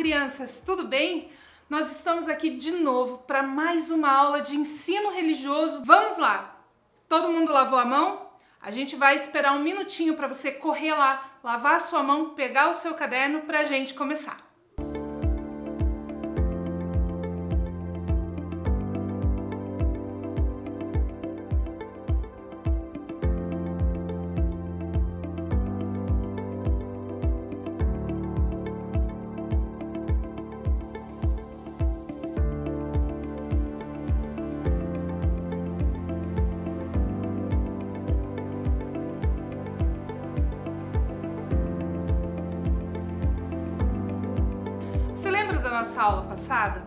crianças, tudo bem? Nós estamos aqui de novo para mais uma aula de ensino religioso. Vamos lá! Todo mundo lavou a mão? A gente vai esperar um minutinho para você correr lá, lavar a sua mão, pegar o seu caderno para a gente começar. Você lembra da nossa aula passada?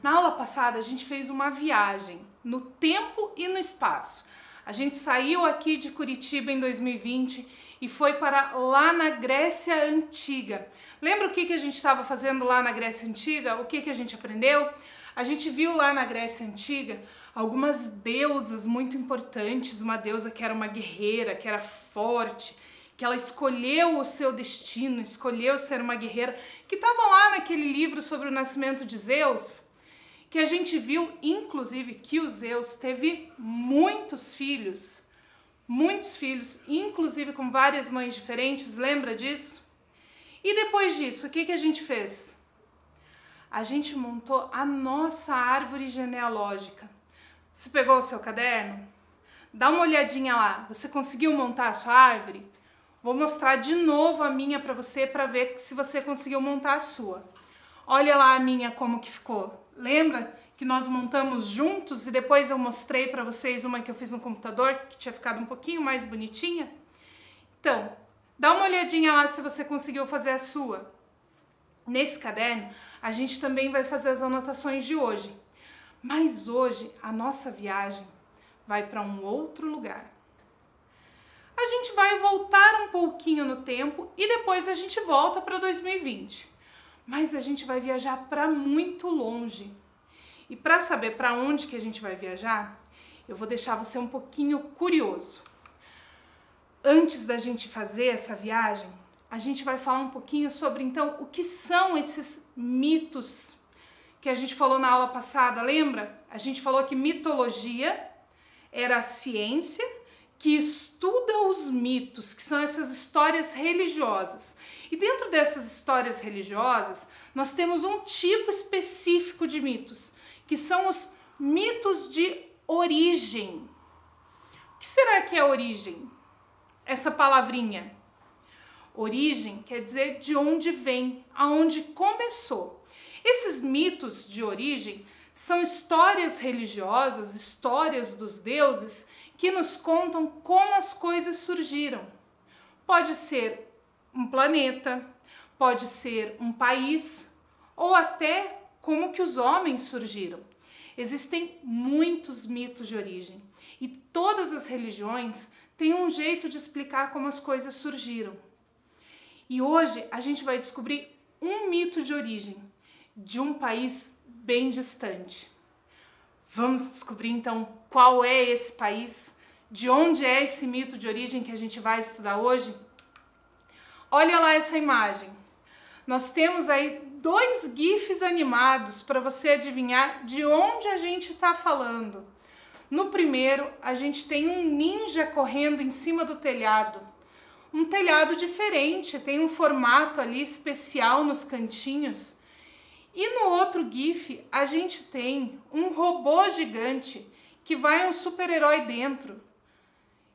Na aula passada a gente fez uma viagem no tempo e no espaço. A gente saiu aqui de Curitiba em 2020 e foi para lá na Grécia Antiga. Lembra o que a gente estava fazendo lá na Grécia Antiga? O que a gente aprendeu? A gente viu lá na Grécia Antiga algumas deusas muito importantes, uma deusa que era uma guerreira, que era forte, que ela escolheu o seu destino, escolheu ser uma guerreira, que estava lá naquele livro sobre o nascimento de Zeus, que a gente viu, inclusive, que o Zeus teve muitos filhos, inclusive com várias mães diferentes, lembra disso? E depois disso, o que a gente fez? A gente montou a nossa árvore genealógica. Você pegou o seu caderno? Dá uma olhadinha lá, você conseguiu montar a sua árvore? Vou mostrar de novo a minha para você para ver se você conseguiu montar a sua. Olha lá a minha como que ficou. Lembra que nós montamos juntos e depois eu mostrei para vocês uma que eu fiz no computador que tinha ficado um pouquinho mais bonitinha? Então, dá uma olhadinha lá se você conseguiu fazer a sua. Nesse caderno, a gente também vai fazer as anotações de hoje. Mas hoje a nossa viagem vai para um outro lugar. A gente vai voltar um pouquinho no tempo e depois a gente volta para 2020. Mas a gente vai viajar para muito longe. E para saber para onde que a gente vai viajar, eu vou deixar você um pouquinho curioso. Antes da gente fazer essa viagem, a gente vai falar um pouquinho sobre então o que são esses mitos que a gente falou na aula passada, lembra? A gente falou que mitologia era a ciência que estuda os mitos, que são essas histórias religiosas. E dentro dessas histórias religiosas, nós temos um tipo específico de mitos, que são os mitos de origem. O que será que é origem? Essa palavrinha. Origem quer dizer de onde vem, aonde começou. Esses mitos de origem são histórias religiosas, histórias dos deuses, que nos contam como as coisas surgiram. Pode ser um planeta, pode ser um país, ou até como que os homens surgiram. Existem muitos mitos de origem e todas as religiões têm um jeito de explicar como as coisas surgiram. E hoje a gente vai descobrir um mito de origem de um país bem distante. Vamos descobrir então qual é esse país, de onde é esse mito de origem que a gente vai estudar hoje? Olha lá essa imagem. Nós temos aí dois GIFs animados para você adivinhar de onde a gente está falando. No primeiro, a gente tem um ninja correndo em cima do telhado. Um telhado diferente, tem um formato ali especial nos cantinhos. E no outro GIF, a gente tem um robô gigante que vai um super-herói dentro.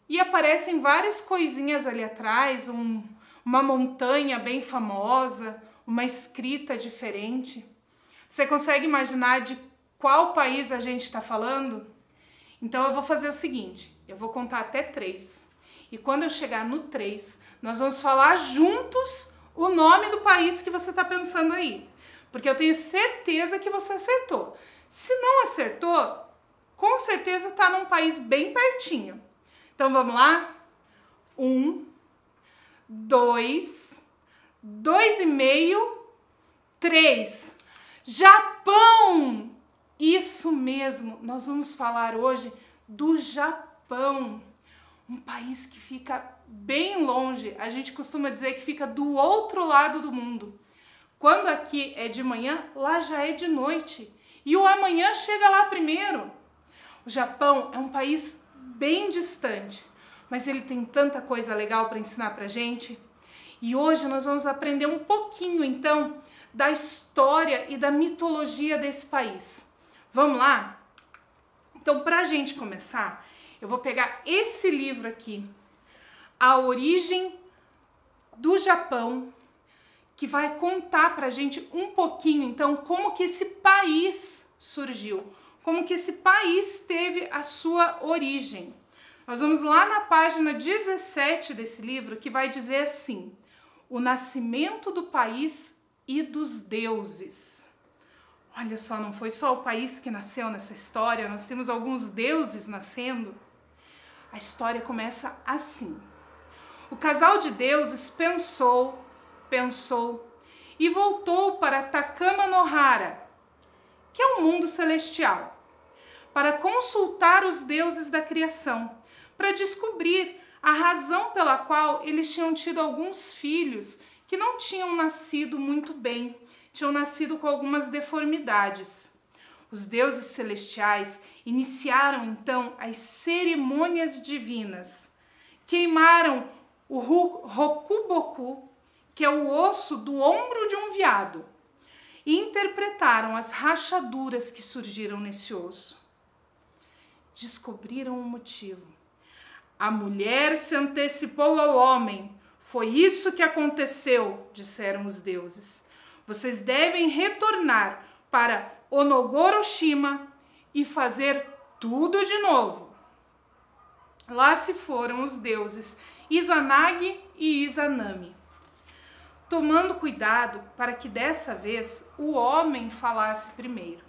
E aparecem várias coisinhas ali atrás, uma montanha bem famosa, uma escrita diferente. Você consegue imaginar de qual país a gente está falando? Então eu vou fazer o seguinte, eu vou contar até 3. E quando eu chegar no 3, nós vamos falar juntos o nome do país que você está pensando aí. Porque eu tenho certeza que você acertou. Se não acertou, com certeza está num país bem pertinho. Então vamos lá? 1, 2, 2,5, 3. Japão! Isso mesmo, nós vamos falar hoje do Japão. Um país que fica bem longe. A gente costuma dizer que fica do outro lado do mundo. Quando aqui é de manhã, lá já é de noite. E o amanhã chega lá primeiro. O Japão é um país bem distante, mas ele tem tanta coisa legal para ensinar pra gente. E hoje nós vamos aprender um pouquinho, então, da história e da mitologia desse país. Vamos lá? Então, para a gente começar, eu vou pegar esse livro aqui, A Origem do Japão, que vai contar pra gente um pouquinho, então, como que esse país surgiu, como que esse país teve a sua origem. Nós vamos lá na página 17 desse livro, que vai dizer assim: o nascimento do país e dos deuses. Olha só, não foi só o país que nasceu nessa história, nós temos alguns deuses nascendo. A história começa assim. O casal de deuses pensou e voltou para Takama no Hara, que é o mundo celestial, para consultar os deuses da criação, para descobrir a razão pela qual eles tinham tido alguns filhos que não tinham nascido muito bem, tinham nascido com algumas deformidades. Os deuses celestiais iniciaram então as cerimônias divinas, queimaram o rokuboku, que é o osso do ombro de um veado, e interpretaram as rachaduras que surgiram nesse osso. Descobriram o motivo. A mulher se antecipou ao homem. Foi isso que aconteceu, disseram os deuses. Vocês devem retornar para Onogoroshima e fazer tudo de novo. Lá se foram os deuses Izanagi e Izanami, tomando cuidado para que dessa vez o homem falasse primeiro.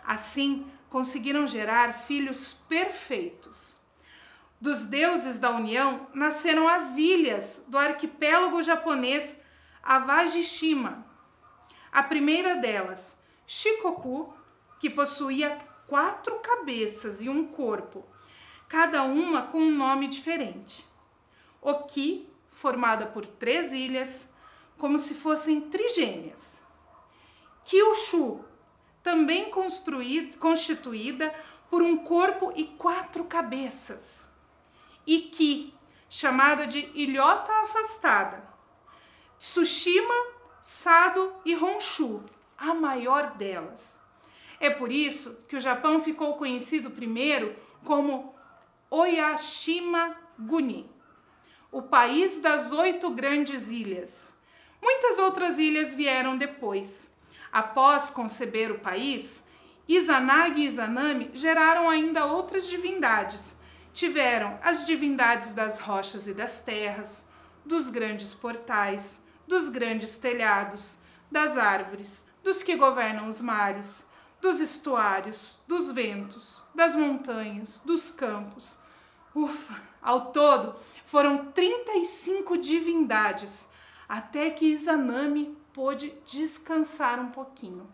Assim, conseguiram gerar filhos perfeitos. Dos deuses da união nasceram as ilhas do arquipélago japonês Awajishima. A primeira delas, Shikoku, que possuía 4 cabeças e um corpo, cada uma com um nome diferente. Oki, formada por 3 ilhas, como se fossem trigêmeas. Kyushu, também constituída por um corpo e 4 cabeças. Iki, chamada de ilhota afastada. Tsushima, Sado e Honshu, a maior delas. É por isso que o Japão ficou conhecido primeiro como Oyashima-guni, o país das 8 grandes ilhas. Muitas outras ilhas vieram depois. Após conceber o país, Izanagi e Izanami geraram ainda outras divindades. Tiveram as divindades das rochas e das terras, dos grandes portais, dos grandes telhados, das árvores, dos que governam os mares, dos estuários, dos ventos, das montanhas, dos campos. Ufa! Ao todo, foram 35 divindades, até que Izanami pôde descansar um pouquinho.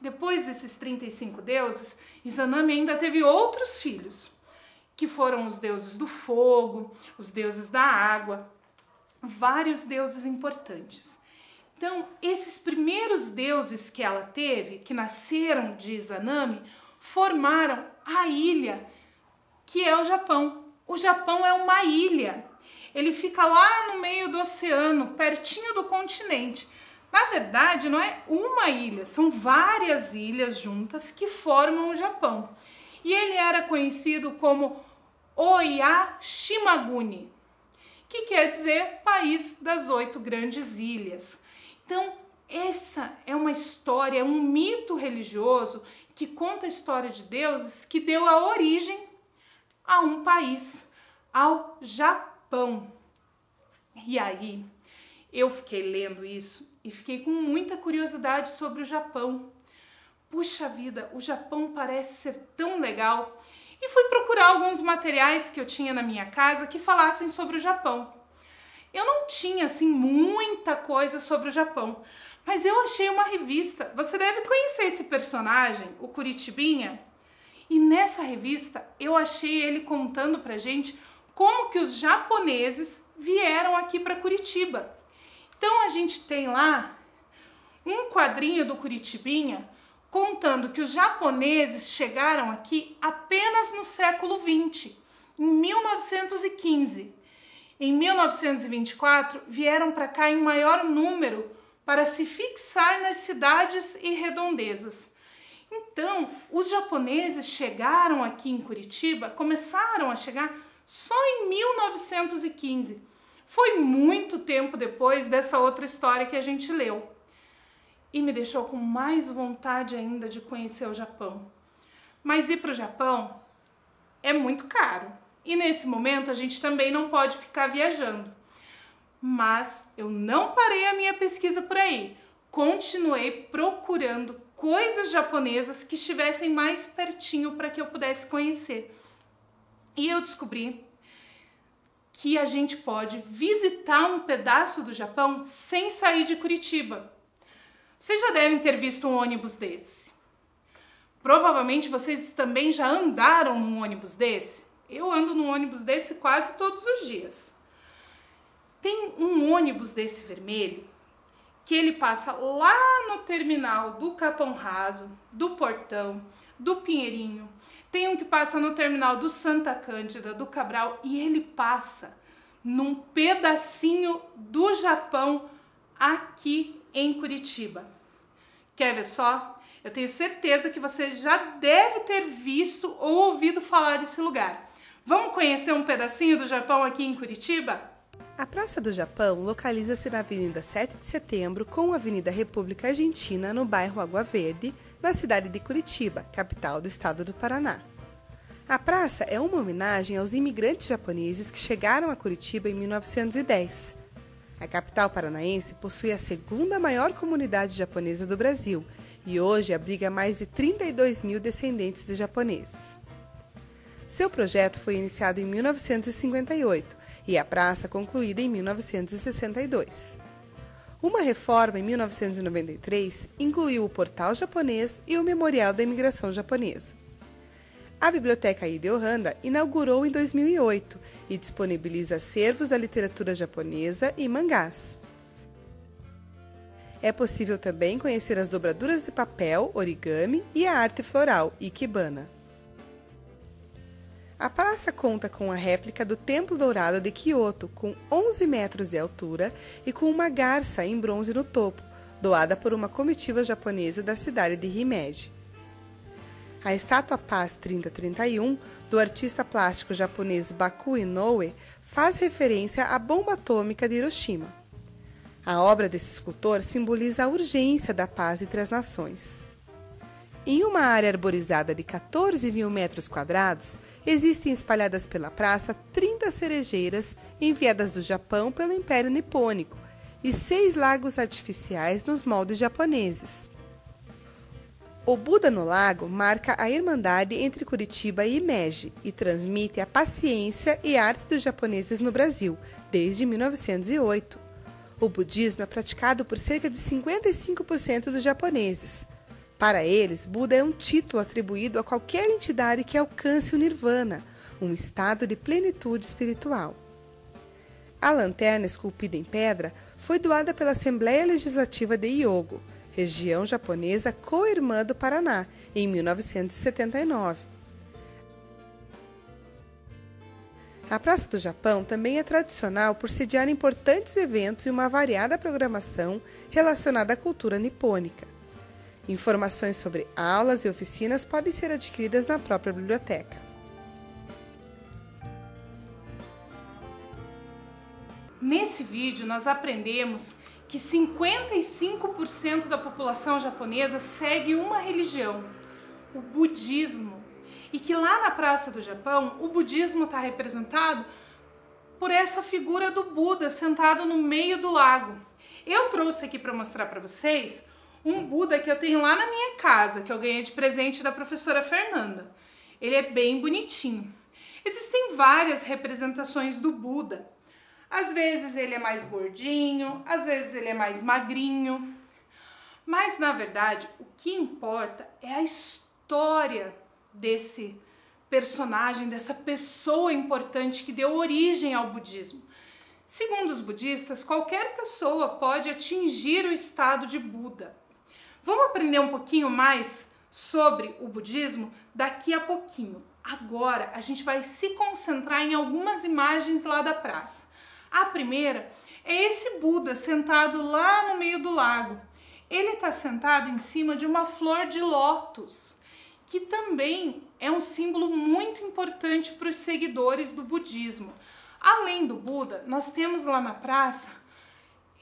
Depois desses 35 deuses, Izanami ainda teve outros filhos, que foram os deuses do fogo, os deuses da água, vários deuses importantes. Então, esses primeiros deuses que ela teve, que nasceram de Izanami, formaram a ilha, que é o Japão. O Japão é uma ilha. Ele fica lá no meio do oceano, pertinho do continente. Na verdade, não é uma ilha, são várias ilhas juntas que formam o Japão. E ele era conhecido como Oyashimaguni, que quer dizer país das 8 grandes ilhas. Então, essa é uma história, é um mito religioso que conta a história de deuses que deu a origem a um país, ao Japão. E aí, eu fiquei lendo isso e fiquei com muita curiosidade sobre o Japão. Puxa vida, o Japão parece ser tão legal. E fui procurar alguns materiais que eu tinha na minha casa que falassem sobre o Japão. Eu não tinha, assim, muita coisa sobre o Japão, mas eu achei uma revista. Você deve conhecer esse personagem, o Curitibinha. E nessa revista eu achei ele contando pra gente como que os japoneses vieram aqui para Curitiba. Então a gente tem lá um quadrinho do Curitibinha contando que os japoneses chegaram aqui apenas no século XX, em 1915. Em 1924, vieram para cá em maior número para se fixar nas cidades e redondezas. Então, os japoneses chegaram aqui em Curitiba, começaram a chegar só em 1915. Foi muito tempo depois dessa outra história que a gente leu. E me deixou com mais vontade ainda de conhecer o Japão. Mas ir para o Japão é muito caro. E nesse momento a gente também não pode ficar viajando. Mas eu não parei a minha pesquisa por aí. Continuei procurando coisas japonesas que estivessem mais pertinho para que eu pudesse conhecer. E eu descobri que a gente pode visitar um pedaço do Japão sem sair de Curitiba. Vocês já devem ter visto um ônibus desse. Provavelmente vocês também já andaram num ônibus desse. Eu ando num ônibus desse quase todos os dias. Tem um ônibus desse vermelho que ele passa lá no terminal do Capão Raso, do Portão, do Pinheirinho. Tem um que passa no terminal do Santa Cândida, do Cabral, e ele passa num pedacinho do Japão aqui em Curitiba. Quer ver só? Eu tenho certeza que você já deve ter visto ou ouvido falar desse lugar. Vamos conhecer um pedacinho do Japão aqui em Curitiba? A Praça do Japão localiza-se na Avenida 7 de Setembro com a Avenida República Argentina, no bairro Água Verde, na cidade de Curitiba, capital do estado do Paraná. A praça é uma homenagem aos imigrantes japoneses que chegaram a Curitiba em 1910. A capital paranaense possui a segunda maior comunidade japonesa do Brasil e hoje abriga mais de 32 mil descendentes de japoneses. Seu projeto foi iniciado em 1958 e a praça concluída em 1962. Uma reforma em 1993 incluiu o Portal Japonês e o Memorial da Imigração Japonesa. A Biblioteca Ide Ohanda inaugurou em 2008 e disponibiliza acervos da literatura japonesa e mangás. É possível também conhecer as dobraduras de papel, origami e a arte floral, ikebana. A praça conta com a réplica do Templo Dourado de Kyoto, com 11 metros de altura e com uma garça em bronze no topo, doada por uma comitiva japonesa da cidade de Himeji. A estátua Paz 3031, do artista plástico japonês Baku Inoue, faz referência à bomba atômica de Hiroshima. A obra desse escultor simboliza a urgência da paz entre as nações. Em uma área arborizada de 14 mil metros quadrados, existem espalhadas pela praça 30 cerejeiras enviadas do Japão pelo Império Nipônico e 6 lagos artificiais nos moldes japoneses. O Buda no Lago marca a irmandade entre Curitiba e Himeji e transmite a paciência e a arte dos japoneses no Brasil, desde 1908. O budismo é praticado por cerca de 55% dos japoneses. Para eles, Buda é um título atribuído a qualquer entidade que alcance o nirvana, um estado de plenitude espiritual. A lanterna esculpida em pedra foi doada pela Assembleia Legislativa de Hyogo, região japonesa co-irmã do Paraná, em 1979. A Praça do Japão também é tradicional por sediar importantes eventos e uma variada programação relacionada à cultura nipônica. Informações sobre aulas e oficinas podem ser adquiridas na própria biblioteca. Nesse vídeo nós aprendemos que 55% da população japonesa segue uma religião, o budismo, e que lá na Praça do Japão o budismo está representado por essa figura do Buda sentado no meio do lago. Eu trouxe aqui para mostrar para vocês um Buda que eu tenho lá na minha casa, que eu ganhei de presente da professora Fernanda. Ele é bem bonitinho. Existem várias representações do Buda. Às vezes ele é mais gordinho, às vezes ele é mais magrinho. Mas, na verdade, o que importa é a história desse personagem, dessa pessoa importante que deu origem ao budismo. Segundo os budistas, qualquer pessoa pode atingir o estado de Buda. Vamos aprender um pouquinho mais sobre o budismo daqui a pouquinho. Agora a gente vai se concentrar em algumas imagens lá da praça. A primeira é esse Buda sentado lá no meio do lago. Ele está sentado em cima de uma flor de lótus, que também é um símbolo muito importante para os seguidores do budismo. Além do Buda, nós temos lá na praça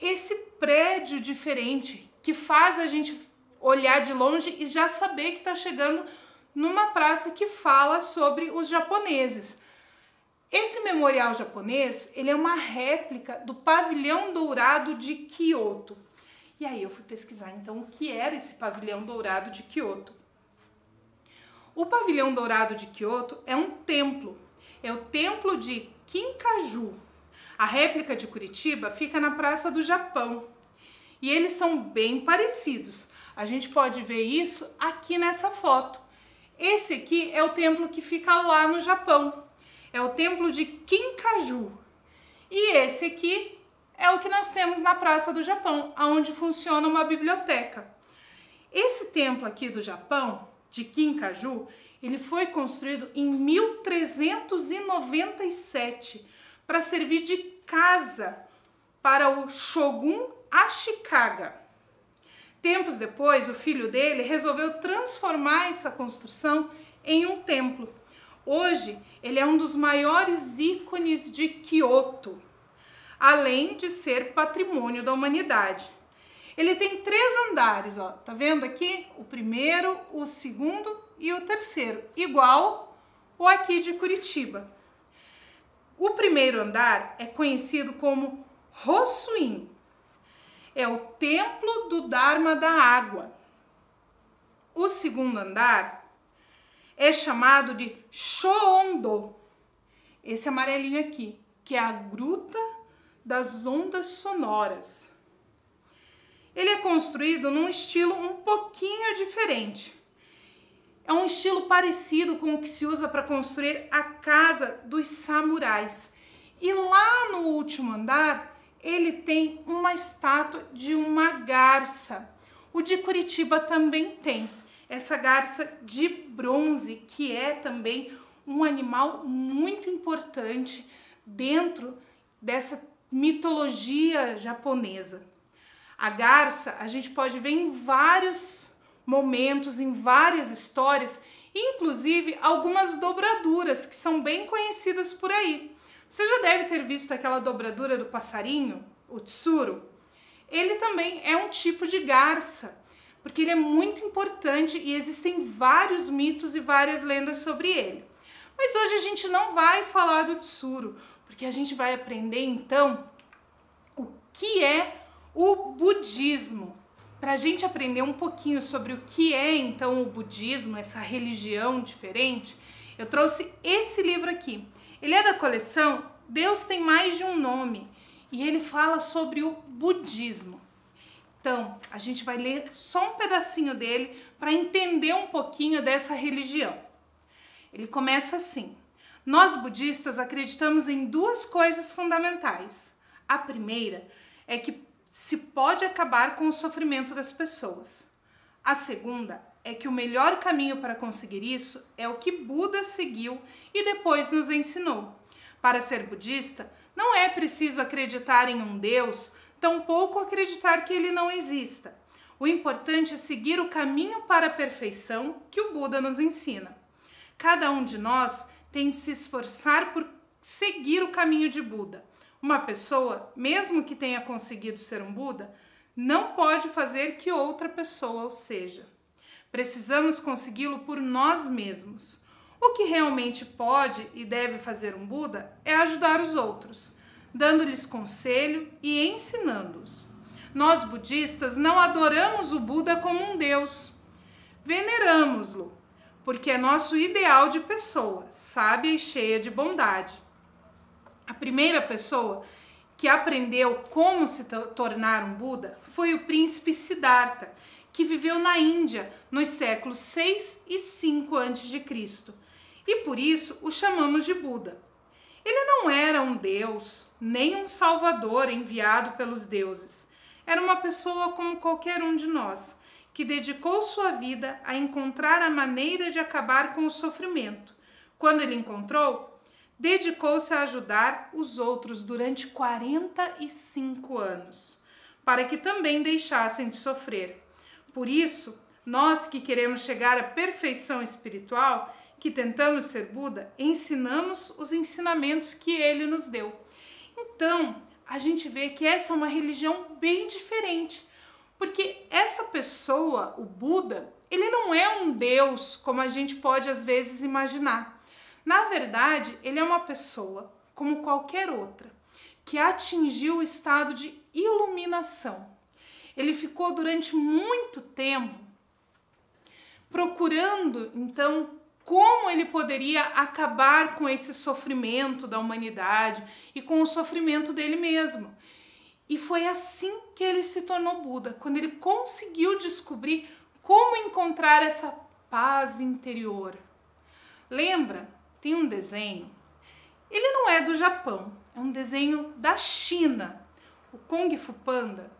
esse prédio diferente que faz a gente olhar de longe e já saber que está chegando numa praça que fala sobre os japoneses. Esse memorial japonês, ele é uma réplica do pavilhão dourado de Kyoto. E aí eu fui pesquisar então o que era esse pavilhão dourado de Kyoto. O pavilhão dourado de Kyoto é um templo. É o templo de Kinkaju. A réplica de Curitiba fica na Praça do Japão. E eles são bem parecidos. A gente pode ver isso aqui nessa foto. Esse aqui é o templo que fica lá no Japão. É o templo de Kinkaju. E esse aqui é o que nós temos na Praça do Japão, onde funciona uma biblioteca. Esse templo aqui do Japão, de Kinkaju, ele foi construído em 1397 para servir de casa para o Shogun Ashikaga. Tempos depois, o filho dele resolveu transformar essa construção em um templo. Hoje, ele é um dos maiores ícones de Kyoto, além de ser patrimônio da humanidade. Ele tem 3 andares, ó, tá vendo aqui? O primeiro, o segundo e o terceiro, igual o aqui de Curitiba. O primeiro andar é conhecido como Hosuin, é o templo do Dharma da água. O segundo andar é chamado de Shōondo, esse amarelinho aqui, que é a gruta das ondas sonoras. Ele é construído num estilo um pouquinho diferente. É um estilo parecido com o que se usa para construir a casa dos samurais. E lá no último andar, ele tem uma estátua de uma garça. O de Curitiba também tem essa garça de bronze, que é também um animal muito importante dentro dessa mitologia japonesa. A garça a gente pode ver em vários momentos, em várias histórias, inclusive algumas dobraduras que são bem conhecidas por aí. Você já deve ter visto aquela dobradura do passarinho, o tsuru. Ele também é um tipo de garça, porque ele é muito importante e existem vários mitos e várias lendas sobre ele. Mas hoje a gente não vai falar do tsuru, porque a gente vai aprender então o que é o budismo. Para a gente aprender um pouquinho sobre o que é então o budismo, essa religião diferente, eu trouxe esse livro aqui. Ele é da coleção Deus Tem Mais de um Nome e ele fala sobre o budismo. Então, a gente vai ler só um pedacinho dele para entender um pouquinho dessa religião. Ele começa assim: nós budistas acreditamos em 2 coisas fundamentais. A primeira é que se pode acabar com o sofrimento das pessoas. A segunda é que o melhor caminho para conseguir isso é o que Buda seguiu e depois nos ensinou. Para ser budista, não é preciso acreditar em um Deus, tampouco acreditar que ele não exista. O importante é seguir o caminho para a perfeição que o Buda nos ensina. Cada um de nós tem de se esforçar por seguir o caminho de Buda. Uma pessoa, mesmo que tenha conseguido ser um Buda, não pode fazer que outra pessoa o seja. Precisamos consegui-lo por nós mesmos. O que realmente pode e deve fazer um Buda é ajudar os outros, dando-lhes conselho e ensinando-os. Nós budistas não adoramos o Buda como um Deus. Veneramos-lo, porque é nosso ideal de pessoa, sábia e cheia de bondade. A primeira pessoa que aprendeu como se tornar um Buda foi o príncipe Siddhartha, que viveu na Índia nos séculos 6 e 5 a.C. e por isso o chamamos de Buda. Ele não era um Deus, nem um Salvador enviado pelos deuses. Era uma pessoa como qualquer um de nós, que dedicou sua vida a encontrar a maneira de acabar com o sofrimento. Quando ele encontrou, dedicou-se a ajudar os outros durante 45 anos, para que também deixassem de sofrer. Por isso, nós que queremos chegar à perfeição espiritual, que tentamos ser Buda, ensinamos os ensinamentos que ele nos deu. Então, a gente vê que essa é uma religião bem diferente, porque essa pessoa, o Buda, ele não é um Deus como a gente pode às vezes imaginar. Na verdade, ele é uma pessoa como qualquer outra, que atingiu o estado de iluminação. Ele ficou durante muito tempo procurando, então, como ele poderia acabar com esse sofrimento da humanidade e com o sofrimento dele mesmo. E foi assim que ele se tornou Buda, quando ele conseguiu descobrir como encontrar essa paz interior. Lembra? Tem um desenho, ele não é do Japão, é um desenho da China, o Kung Fu Panda,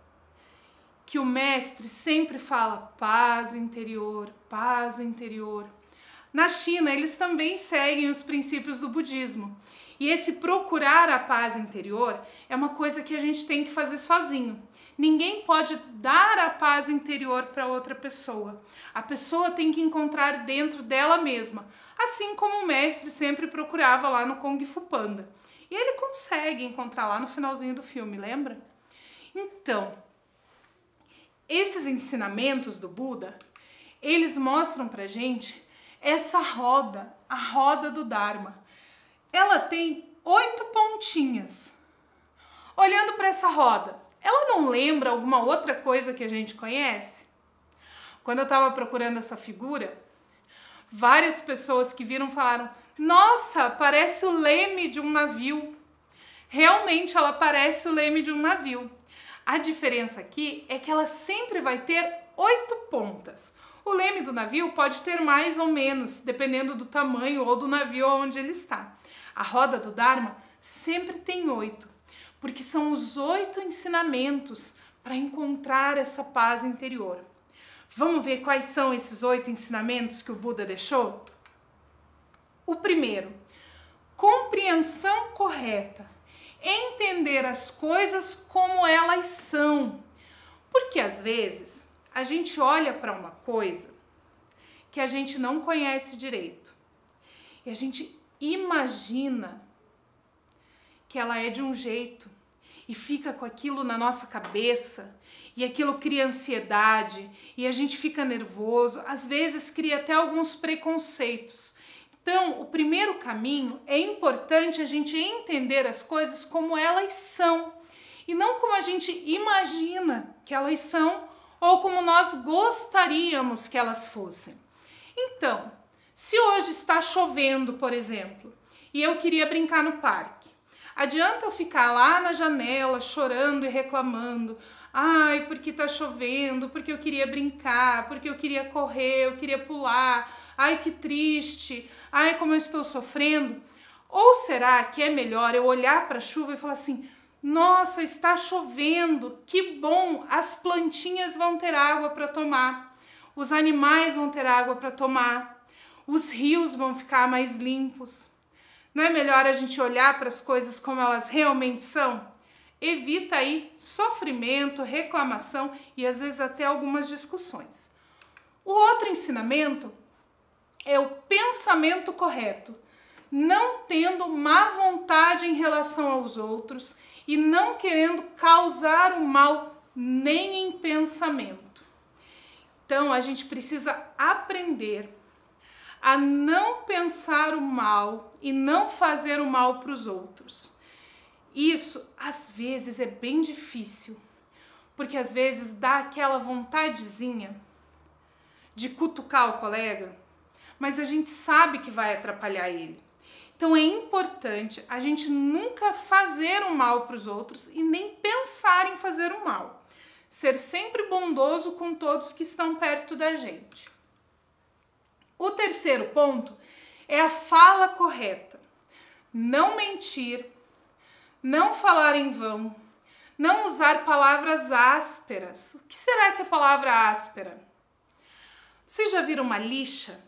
que o mestre sempre fala paz interior, paz interior. Na China, eles também seguem os princípios do budismo. E esse procurar a paz interior é uma coisa que a gente tem que fazer sozinho. Ninguém pode dar a paz interior para outra pessoa. A pessoa tem que encontrar dentro dela mesma, assim como o mestre sempre procurava lá no Kung Fu Panda. E ele consegue encontrar lá no finalzinho do filme, lembra? Então, esses ensinamentos do Buda, eles mostram pra gente essa roda, a roda do Dharma. Ela tem 8 pontinhas. Olhando para essa roda, ela não lembra alguma outra coisa que a gente conhece? Quando eu estava procurando essa figura, várias pessoas que viram falaram: nossa, parece o leme de um navio. Realmente ela parece o leme de um navio. A diferença aqui é que ela sempre vai ter 8 pontas. O leme do navio pode ter mais ou menos, dependendo do tamanho ou do navio onde ele está. A roda do Dharma sempre tem 8, porque são os 8 ensinamentos para encontrar essa paz interior. Vamos ver quais são esses 8 ensinamentos que o Buda deixou? O primeiro, compreensão correta. Entender as coisas como elas são. Porque às vezes a gente olha para uma coisa que a gente não conhece direito e a gente imagina que ela é de um jeito e fica com aquilo na nossa cabeça e aquilo cria ansiedade e a gente fica nervoso, às vezes cria até alguns preconceitos. Então, o primeiro caminho é importante a gente entender as coisas como elas são e não como a gente imagina que elas são ou como nós gostaríamos que elas fossem. Então, se hoje está chovendo, por exemplo, e eu queria brincar no parque, adianta eu ficar lá na janela chorando e reclamando: ai, porque está chovendo, porque eu queria brincar, porque eu queria correr, eu queria pular, ai, que triste, ai, como eu estou sofrendo? Ou será que é melhor eu olhar para a chuva e falar assim: nossa, está chovendo, que bom, as plantinhas vão ter água para tomar, os animais vão ter água para tomar, os rios vão ficar mais limpos. Não é melhor a gente olhar para as coisas como elas realmente são? Evita aí sofrimento, reclamação e às vezes até algumas discussões. O outro ensinamento é o pensamento correto, não tendo má vontade em relação aos outros e não querendo causar o mal nem em pensamento. Então, a gente precisa aprender a não pensar o mal e não fazer o mal para os outros. Isso, às vezes, é bem difícil, porque às vezes dá aquela vontadezinha de cutucar o colega, mas a gente sabe que vai atrapalhar ele. Então é importante a gente nunca fazer o mal para os outros e nem pensar em fazer o mal. Ser sempre bondoso com todos que estão perto da gente. O terceiro ponto é a fala correta. não mentir, não falar em vão, não usar palavras ásperas. O que será que é palavra áspera? Vocês já viram uma lixa?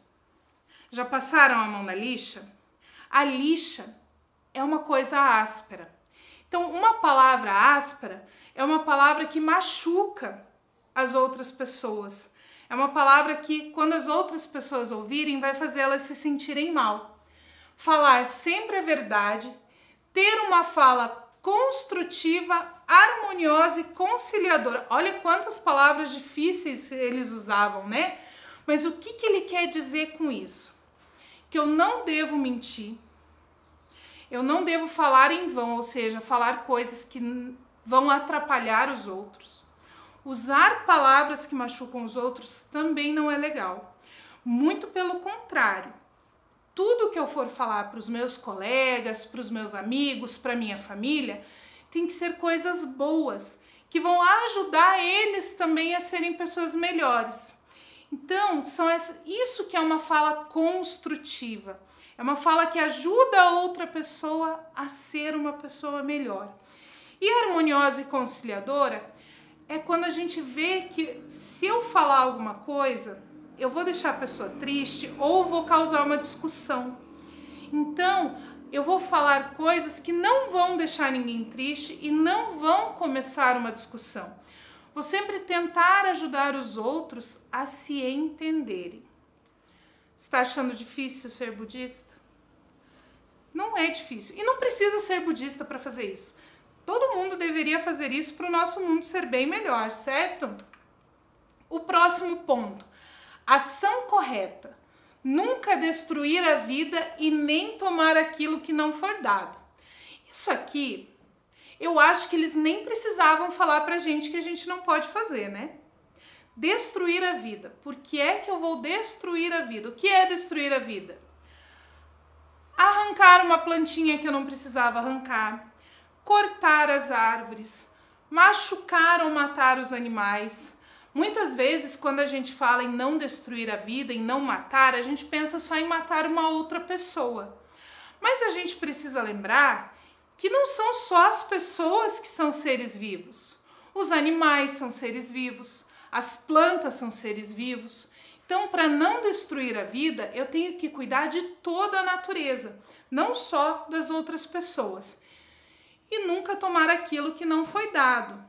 Já passaram a mão na lixa? A lixa é uma coisa áspera. Então, uma palavra áspera é uma palavra que machuca as outras pessoas. É uma palavra que, quando as outras pessoas ouvirem, vai fazer elas se sentirem mal. Falar sempre a verdade, ter uma fala construtiva, harmoniosa e conciliadora. Olha quantas palavras difíceis eles usavam, né? Mas o que ele quer dizer com isso? Que eu não devo mentir, eu não devo falar em vão, ou seja, falar coisas que vão atrapalhar os outros. Usar palavras que machucam os outros também não é legal. Muito pelo contrário. Tudo que eu for falar para os meus colegas, para os meus amigos, para minha família, tem que ser coisas boas, que vão ajudar eles também a serem pessoas melhores. Então, isso que é uma fala construtiva. É uma fala que ajuda a outra pessoa a ser uma pessoa melhor. E harmoniosa e conciliadora é quando a gente vê que se eu falar alguma coisa, eu vou deixar a pessoa triste ou vou causar uma discussão. Então, eu vou falar coisas que não vão deixar ninguém triste e não vão começar uma discussão. Vou sempre tentar ajudar os outros a se entenderem. Está achando difícil ser budista? Não é difícil. E não precisa ser budista para fazer isso. Todo mundo deveria fazer isso para o nosso mundo ser bem melhor, certo? O próximo ponto. Ação correta. Nunca destruir a vida e nem tomar aquilo que não for dado. Isso aqui, eu acho que eles nem precisavam falar pra gente que a gente não pode fazer, né? Destruir a vida. Por que é que eu vou destruir a vida? O que é destruir a vida? Arrancar uma plantinha que eu não precisava arrancar, cortar as árvores, machucar ou matar os animais. Muitas vezes, quando a gente fala em não destruir a vida, em não matar, a gente pensa só em matar uma outra pessoa. Mas a gente precisa lembrar que não são só as pessoas que são seres vivos. Os animais são seres vivos, as plantas são seres vivos. Então, para não destruir a vida, eu tenho que cuidar de toda a natureza, não só das outras pessoas. E nunca tomar aquilo que não foi dado,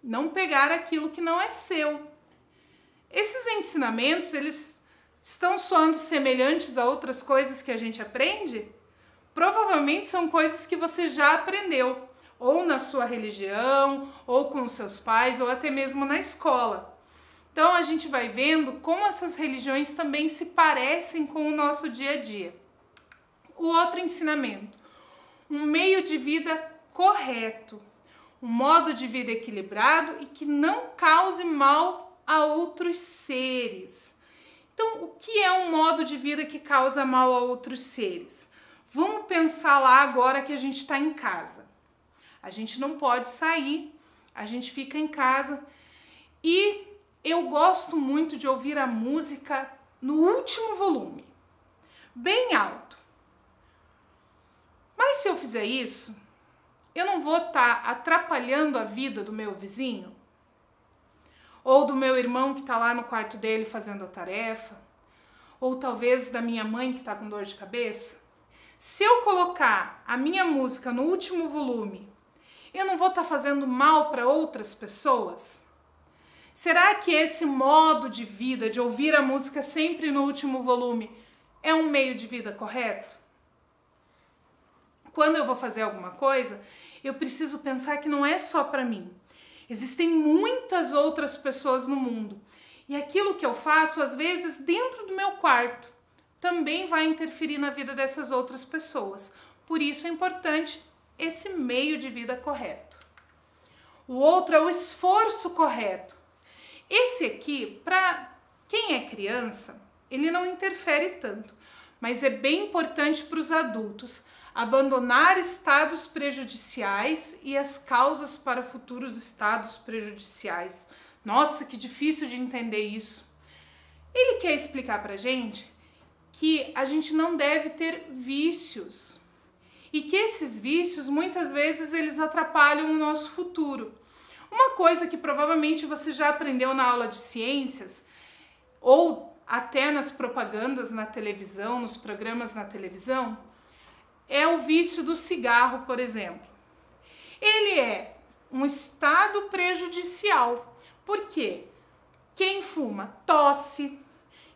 não pegar aquilo que não é seu. Esses ensinamentos, eles estão soando semelhantes a outras coisas que a gente aprende? Provavelmente são coisas que você já aprendeu, ou na sua religião, ou com os seus pais, ou até mesmo na escola. Então a gente vai vendo como essas religiões também se parecem com o nosso dia a dia. O outro ensinamento, um meio de vida correto, um modo de vida equilibrado e que não cause mal a outros seres. Então, o que é um modo de vida que causa mal a outros seres? Vamos pensar lá agora que a gente está em casa. A gente não pode sair, a gente fica em casa. E eu gosto muito de ouvir a música no último volume, bem alto. Mas se eu fizer isso, eu não vou estar atrapalhando a vida do meu vizinho? Ou do meu irmão que está lá no quarto dele fazendo a tarefa? Ou talvez da minha mãe que está com dor de cabeça? Se eu colocar a minha música no último volume, eu não vou estar fazendo mal para outras pessoas? Será que esse modo de vida, de ouvir a música sempre no último volume, é um meio de vida correto? Quando eu vou fazer alguma coisa, eu preciso pensar que não é só para mim. Existem muitas outras pessoas no mundo. E aquilo que eu faço, às vezes, dentro do meu quarto, também vai interferir na vida dessas outras pessoas. Por isso é importante esse meio de vida correto. O outro é o esforço correto. Esse aqui, para quem é criança, ele não interfere tanto, mas é bem importante para os adultos abandonar estados prejudiciais e as causas para futuros estados prejudiciais. Nossa, que difícil de entender isso. Ele quer explicar para a gente que a gente não deve ter vícios e que esses vícios muitas vezes eles atrapalham o nosso futuro. Uma coisa que provavelmente você já aprendeu na aula de ciências ou até nas propagandas na televisão, nos programas na televisão, é o vício do cigarro, por exemplo. Ele é um estado prejudicial. Por quê? Quem fuma tosse,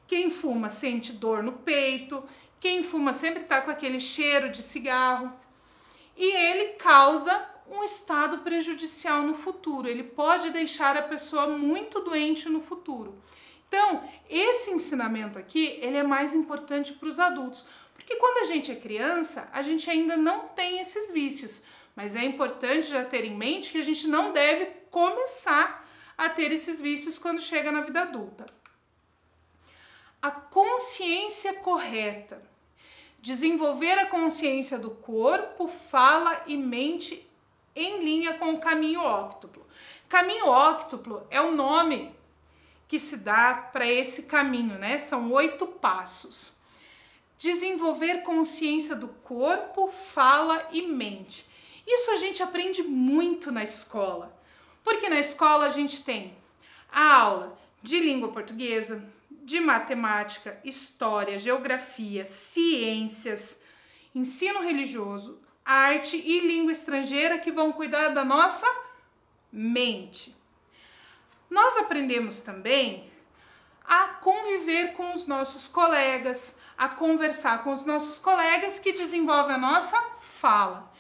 quem fuma sente dor no peito, quem fuma sempre está com aquele cheiro de cigarro. E ele causa um estado prejudicial no futuro. Ele pode deixar a pessoa muito doente no futuro. Então, esse ensinamento aqui, ele é mais importante para os adultos. Porque quando a gente é criança, a gente ainda não tem esses vícios. Mas é importante já ter em mente que a gente não deve começar a ter esses vícios quando chega na vida adulta. A consciência correta. Desenvolver a consciência do corpo, fala e mente em linha com o caminho óctuplo. Caminho óctuplo é o nome que se dá para esse caminho, né? São 8 passos. Desenvolver consciência do corpo, fala e mente. Isso a gente aprende muito na escola, porque na escola a gente tem a aula de língua portuguesa, de matemática, história, geografia, ciências, ensino religioso, arte e língua estrangeira que vão cuidar da nossa mente. Nós aprendemos também a conviver com os nossos colegas, a conversar com os nossos colegas que desenvolvem a nossa fala.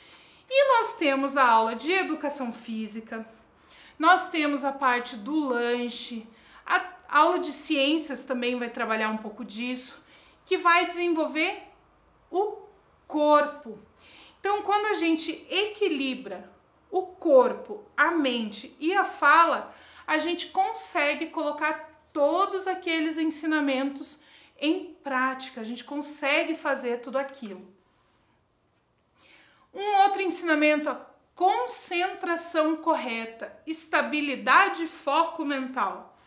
E nós temos a aula de educação física, nós temos a parte do lanche, a aula de ciências também vai trabalhar um pouco disso, que vai desenvolver o corpo. Então, quando a gente equilibra o corpo, a mente e a fala, a gente consegue colocar todos aqueles ensinamentos em prática, a gente consegue fazer tudo aquilo. Um outro ensinamento, a concentração correta, estabilidade e foco mental.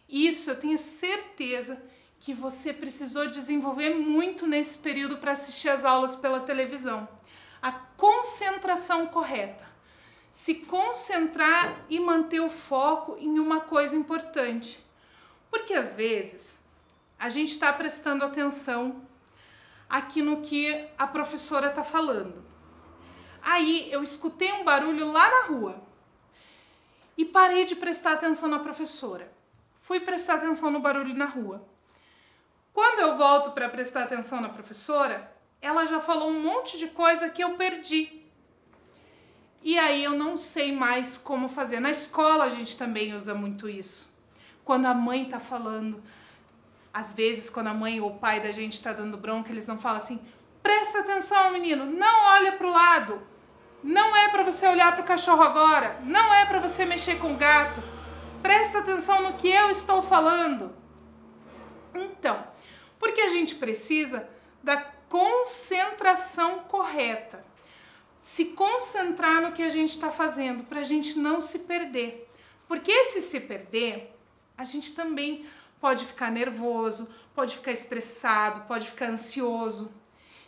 Isso eu tenho certeza que você precisou desenvolver muito nesse período para assistir as aulas pela televisão. A concentração correta. Se concentrar e manter o foco em uma coisa importante. Porque às vezes a gente está prestando atenção aqui no que a professora está falando. Aí eu escutei um barulho lá na rua e parei de prestar atenção na professora. Fui prestar atenção no barulho na rua. Quando eu volto para prestar atenção na professora, ela já falou um monte de coisa que eu perdi. E aí eu não sei mais como fazer. Na escola a gente também usa muito isso. Quando a mãe tá falando, às vezes quando a mãe ou o pai da gente tá dando bronca, eles não falam assim, presta atenção menino, não olha pro lado, não é para você olhar pro cachorro agora, não é para você mexer com o gato, presta atenção no que eu estou falando. Então, porque a gente precisa da concentração correta. Se concentrar no que a gente está fazendo, para a gente não se perder. Porque se perder, a gente também pode ficar nervoso, pode ficar estressado, pode ficar ansioso.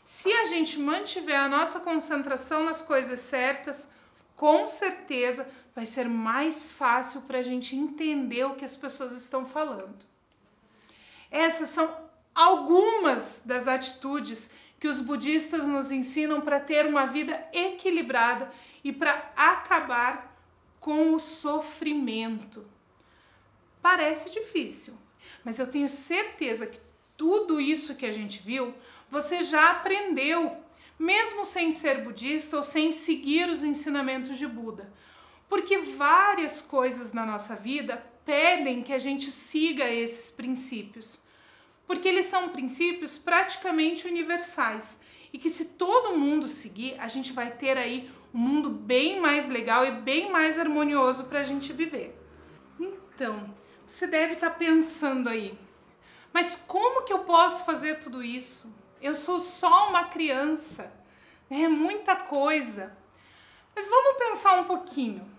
Se a gente mantiver a nossa concentração nas coisas certas, com certeza vai ser mais fácil para a gente entender o que as pessoas estão falando. Essas são algumas das atitudes que os budistas nos ensinam para ter uma vida equilibrada e para acabar com o sofrimento. Parece difícil, mas eu tenho certeza que tudo isso que a gente viu, você já aprendeu, mesmo sem ser budista ou sem seguir os ensinamentos de Buda. Porque várias coisas na nossa vida pedem que a gente siga esses princípios. Porque eles são princípios praticamente universais e que se todo mundo seguir, a gente vai ter aí um mundo bem mais legal e bem mais harmonioso para a gente viver. Então, você deve estar pensando aí, mas como que eu posso fazer tudo isso? Eu sou só uma criança, é muita coisa. Mas vamos pensar um pouquinho.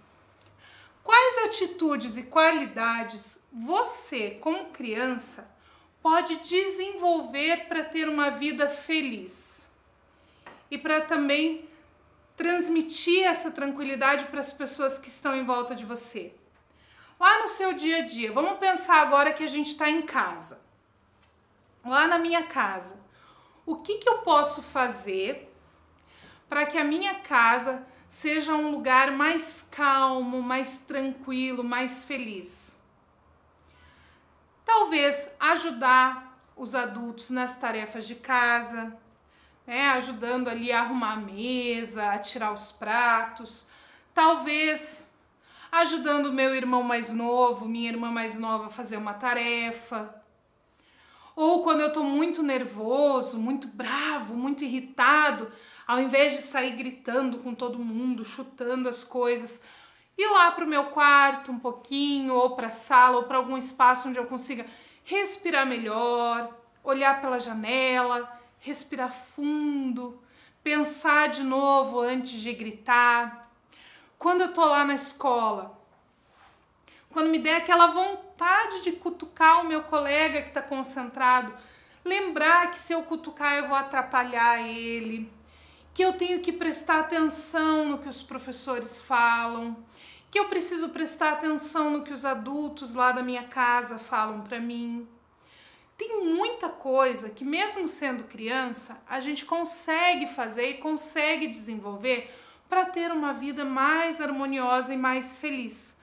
Quais atitudes e qualidades você, como criança, pode desenvolver para ter uma vida feliz e para também transmitir essa tranquilidade para as pessoas que estão em volta de você. Lá no seu dia a dia, vamos pensar agora que a gente está em casa. Lá na minha casa, o que eu posso fazer para que a minha casa seja um lugar mais calmo, mais tranquilo, mais feliz? Talvez ajudar os adultos nas tarefas de casa, né? Ajudando ali a arrumar a mesa, a tirar os pratos. Talvez ajudando meu irmão mais novo, minha irmã mais nova a fazer uma tarefa. Ou quando eu tô muito nervoso, muito bravo, muito irritado, ao invés de sair gritando com todo mundo, chutando as coisas, ir lá pro meu quarto um pouquinho, ou pra sala, ou para algum espaço onde eu consiga respirar melhor, olhar pela janela, respirar fundo, pensar de novo antes de gritar. Quando eu tô lá na escola, quando me der aquela vontade de cutucar o meu colega que está concentrado, lembrar que se eu cutucar eu vou atrapalhar ele, que eu tenho que prestar atenção no que os professores falam, que eu preciso prestar atenção no que os adultos lá da minha casa falam para mim. Tem muita coisa que, mesmo sendo criança, a gente consegue fazer e consegue desenvolver para ter uma vida mais harmoniosa e mais feliz.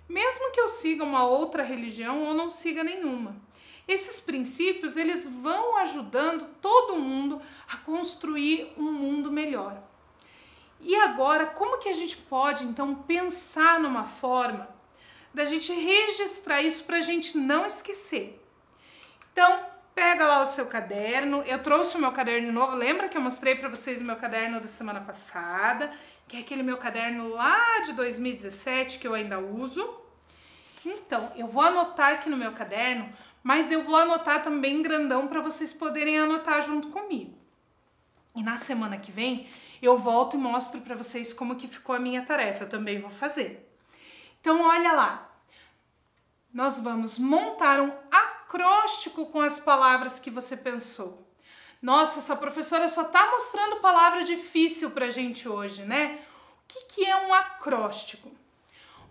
Mesmo que eu siga uma outra religião ou não siga nenhuma. Esses princípios, eles vão ajudando todo mundo a construir um mundo melhor. E agora, como que a gente pode, então, pensar numa forma da gente registrar isso para a gente não esquecer? Então, pega lá o seu caderno. Eu trouxe o meu caderno de novo. Lembra que eu mostrei para vocês o meu caderno da semana passada? Que é aquele meu caderno lá de 2017 que eu ainda uso. Então, eu vou anotar aqui no meu caderno, mas eu vou anotar também grandão para vocês poderem anotar junto comigo. E na semana que vem, eu volto e mostro para vocês como que ficou a minha tarefa. Eu também vou fazer. Então, olha lá. Nós vamos montar um acróstico com as palavras que você pensou. Nossa, essa professora só tá mostrando palavra difícil pra gente hoje, né? O que é um acróstico?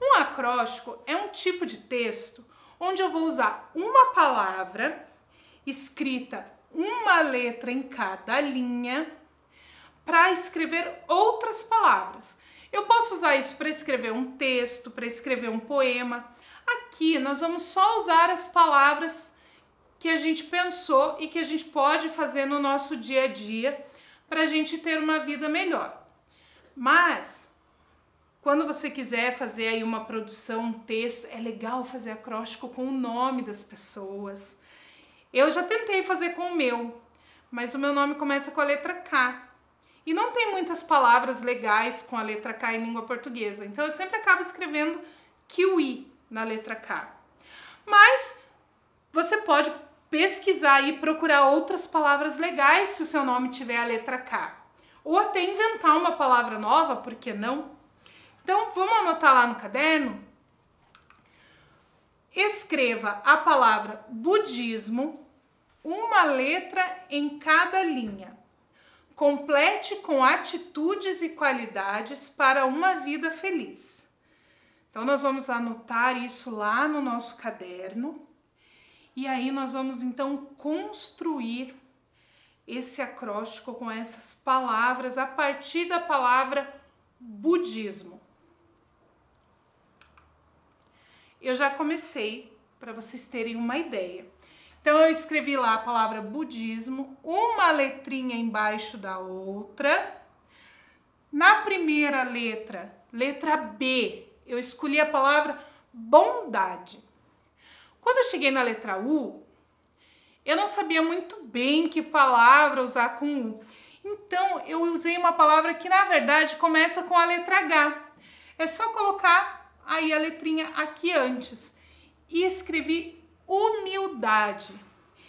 Um acróstico é um tipo de texto onde eu vou usar uma palavra escrita uma letra em cada linha para escrever outras palavras. Eu posso usar isso para escrever um texto, para escrever um poema. Aqui nós vamos só usar as palavras que a gente pensou e que a gente pode fazer no nosso dia a dia para a gente ter uma vida melhor. Mas, quando você quiser fazer aí uma produção, um texto, é legal fazer acróstico com o nome das pessoas. Eu já tentei fazer com o meu, mas o meu nome começa com a letra K. E não tem muitas palavras legais com a letra K em língua portuguesa, então eu sempre acabo escrevendo kiwi na letra K. Mas você pode pesquisar e procurar outras palavras legais se o seu nome tiver a letra K. Ou até inventar uma palavra nova, por que não? Então, vamos anotar lá no caderno? Escreva a palavra budismo, uma letra em cada linha. Complete com atitudes e qualidades para uma vida feliz. Então, nós vamos anotar isso lá no nosso caderno. E aí, nós vamos, então, construir esse acróstico com essas palavras a partir da palavra budismo. Eu já comecei, para vocês terem uma ideia. Então, eu escrevi lá a palavra budismo, uma letrinha embaixo da outra. Na primeira letra, letra B, eu escolhi a palavra bondade. Quando eu cheguei na letra U, eu não sabia muito bem que palavra usar com U. Então, eu usei uma palavra que, na verdade, começa com a letra H. É só colocar aí a letrinha aqui antes. E escrevi humildade,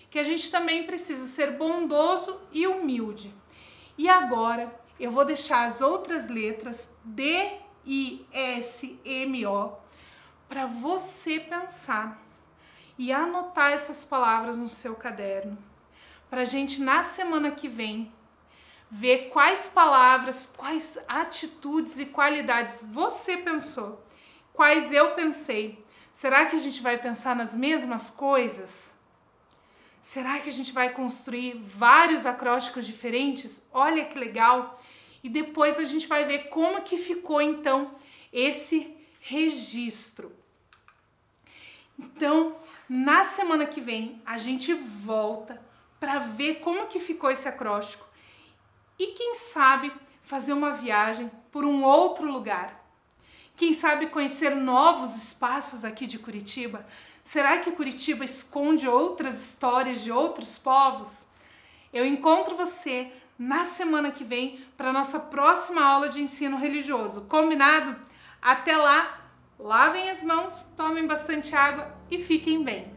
que a gente também precisa ser bondoso e humilde. E agora, eu vou deixar as outras letras D, I, S, M, O para você pensar e anotar essas palavras no seu caderno, para a gente, na semana que vem, ver quais palavras, quais atitudes e qualidades você pensou, quais eu pensei. Será que a gente vai pensar nas mesmas coisas? Será que a gente vai construir vários acrósticos diferentes? Olha que legal! E depois a gente vai ver como que ficou então esse registro. Então, na semana que vem a gente volta para ver como que ficou esse acróstico e quem sabe fazer uma viagem por um outro lugar. Quem sabe conhecer novos espaços aqui de Curitiba? Será que Curitiba esconde outras histórias de outros povos? Eu encontro você na semana que vem para a nossa próxima aula de ensino religioso. Combinado? Até lá, lavem as mãos, tomem bastante água e fiquem bem.